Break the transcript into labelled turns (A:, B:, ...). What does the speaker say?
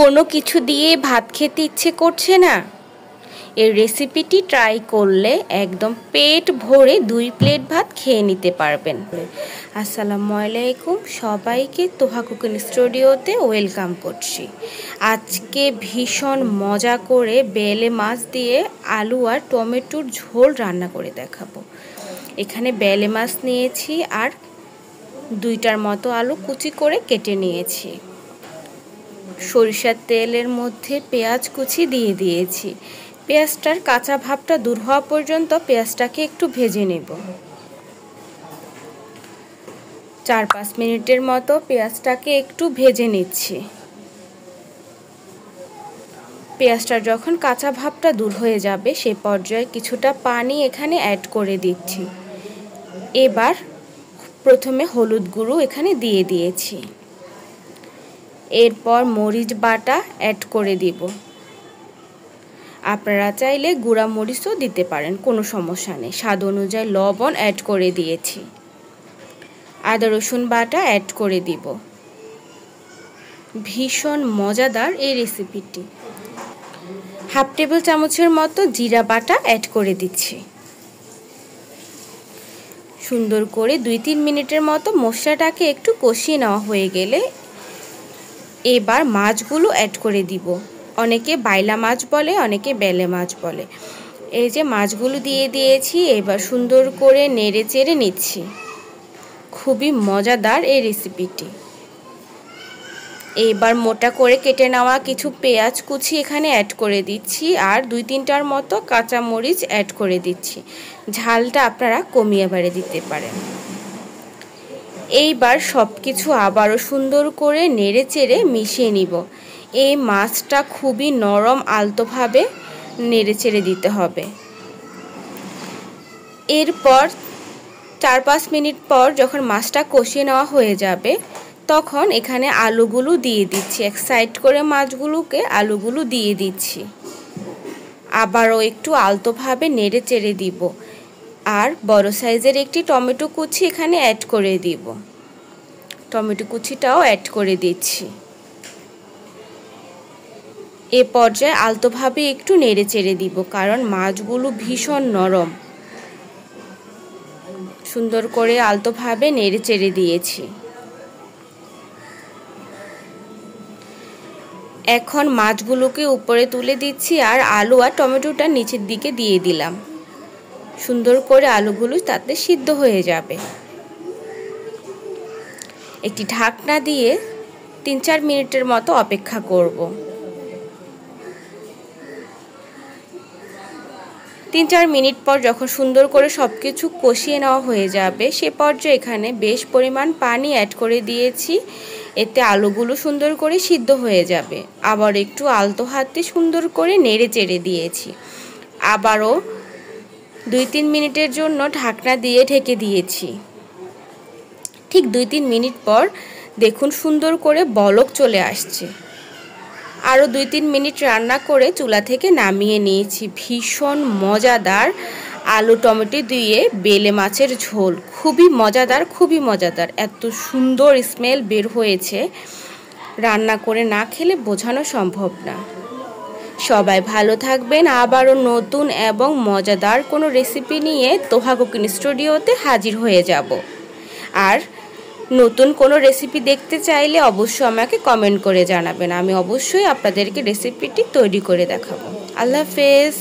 A: কোনো কিছু দিয়ে ভাত খেতে ইচ্ছে করছে না, এই রেসিপিটি ট্রাই করলে একদম পেট ভরে 2 প্লেট ভাত খেয়ে নিতে পারবেন। আসসালামু আলাইকুম, সবাইকে তোহা কুকিং স্টুডিওতে ওয়েলকাম করছি। আজকে ভীষণ মজা করে বেলে মাছ দিয়ে আলু আর টমেটোর ঝোল রান্না করে দেখাবো। এখানে বেলে মাছ নিয়েছি আর 2টার মতো আলু কুচি করে কেটে নিয়েছি। সরিষার তেলের মধ্যে পেঁয়াজ কুচি দিয়ে দিয়েছি। পেঁয়াজটার কাঁচা ভাবটা দূর হওয়া পর্যন্ত পেঁয়াজটাকে একটু ভেজে নেব। 4-5 মিনিটের মতো পেঁয়াজটাকে একটু ভেজে নিচ্ছি। পেঁয়াজটার যখন কাঁচা ভাবটা দূর হয়ে যাবে সে পর্যায়ে কিছুটা পানি এখানে অ্যাড করে দিচ্ছি। এবার প্রথমে হলুদ গুঁড়ো এখানে দিয়ে দিয়েছি। এরপর মরিচ বাটা অ্যাড করে দিব। আপনারা চাইলে গুঁড়া মরিচও দিতে পারেন, কোনো সমস্যা নেই। স্বাদ অনুযায়ী লবণ অ্যাড করে দিয়েছি। আদা রসুন বাটা অ্যাড করে দিব। ভীষণ মজাদার এই রেসিপিটি। হাফ টেবিল চামচের মতো জিরা বাটা অ্যাড করে দিচ্ছি। সুন্দর করে 2-3 মিনিটের মতো মশলাটাকে একটু কষিয়ে নেওয়া হয়ে গেলে এবার মাছগুলো অ্যাড করে দিব। অনেকে বাইলা মাছ বলে, অনেকে বেলে মাছ বলে। এই যে মাছগুলো দিয়ে দিয়েছি, এবার সুন্দর করে নেড়ে চেড়ে নিচ্ছি। খুবই মজাদার এই রেসিপিটি। এবার মোটা করে কেটে নেওয়া কিছু পেঁয়াজ কুচি এখানে অ্যাড করে দিচ্ছি আর 2-3টার মতো কাঁচা মরিচ অ্যাড করে দিচ্ছি। ঝালটা আপনারা কমিয়ে বাড়িয়ে দিতে পারেন। এইবার সব কিছু আবারও সুন্দর করে নেড়ে চেড়ে মিশিয়ে নিব। এই মাছটা খুবই নরম, আলতোভাবে নেড়ে চেড়ে দিতে হবে। এরপর 4-5 মিনিট পর যখন মাছটা কষিয়ে নেওয়া হয়ে যাবে তখন এখানে আলুগুলো দিয়ে দিচ্ছি। এক সাইড করে মাছগুলোকে আলুগুলো দিয়ে দিচ্ছি। আবারও একটু আলতোভাবে নেড়ে চেড়ে দিব। আর বড় সাইজের একটি টমেটো কুচি এখানে অ্যাড করে দিব। টমেটো কুচিটাও অ্যাড করে দিচ্ছি। এ পর্যায়ে আলতোভাবে একটু নেড়ে চেড়ে দিব, কারণ মাছগুলো ভীষণ নরম। সুন্দর করে আলতোভাবে নেড়ে চেড়ে দিয়েছি। এখন মাছগুলোকে উপরে তুলে দিচ্ছি আর আলু আর টমেটোটা নিচের দিকে দিয়ে দিলাম। সুন্দর করে আলুগুলো তাতে সিদ্ধ হয়ে যাবে। একটি ঢাকনা দিয়ে 3-4 মিনিটের মতো অপেক্ষা করব। 3-4 মিনিট পর যখন সুন্দর করে সব কিছু কষিয়ে নেওয়া হয়ে যাবে সে পর্যায়ে এখানে বেশ পরিমাণ পানি অ্যাড করে দিয়েছি। এতে আলুগুলো সুন্দর করে সিদ্ধ হয়ে যাবে। আবার একটু আলতো হাতে সুন্দর করে নেড়ে চেড়ে দিয়েছি। আবারও 2-3 মিনিটের জন্য ঢাকনা দিয়ে ঢেকে দিয়েছি। ঠিক 2-3 মিনিট পর দেখুন সুন্দর করে বলক চলে আসছে। আরও 2-3 মিনিট রান্না করে চুলা থেকে নামিয়ে নিয়েছি। ভীষণ মজাদার আলু টমেটো দিয়ে বেলে মাছের ঝোল। খুবই মজাদার, খুবই মজাদার। এত সুন্দর স্মেল বের হয়েছে, রান্না করে না খেলে বোঝানো সম্ভব না। সবাই ভালো থাকবেন। আবারও নতুন এবং মজাদার কোনো রেসিপি নিয়ে তোহা কুকিং স্টুডিওতে হাজির হয়ে যাব। আর নতুন কোনো রেসিপি দেখতে চাইলে অবশ্যই আমাকে কমেন্ট করে জানাবেন। আমি অবশ্যই আপনাদেরকে রেসিপিটি তৈরি করে দেখাবো। আল্লাহ হাফেজ।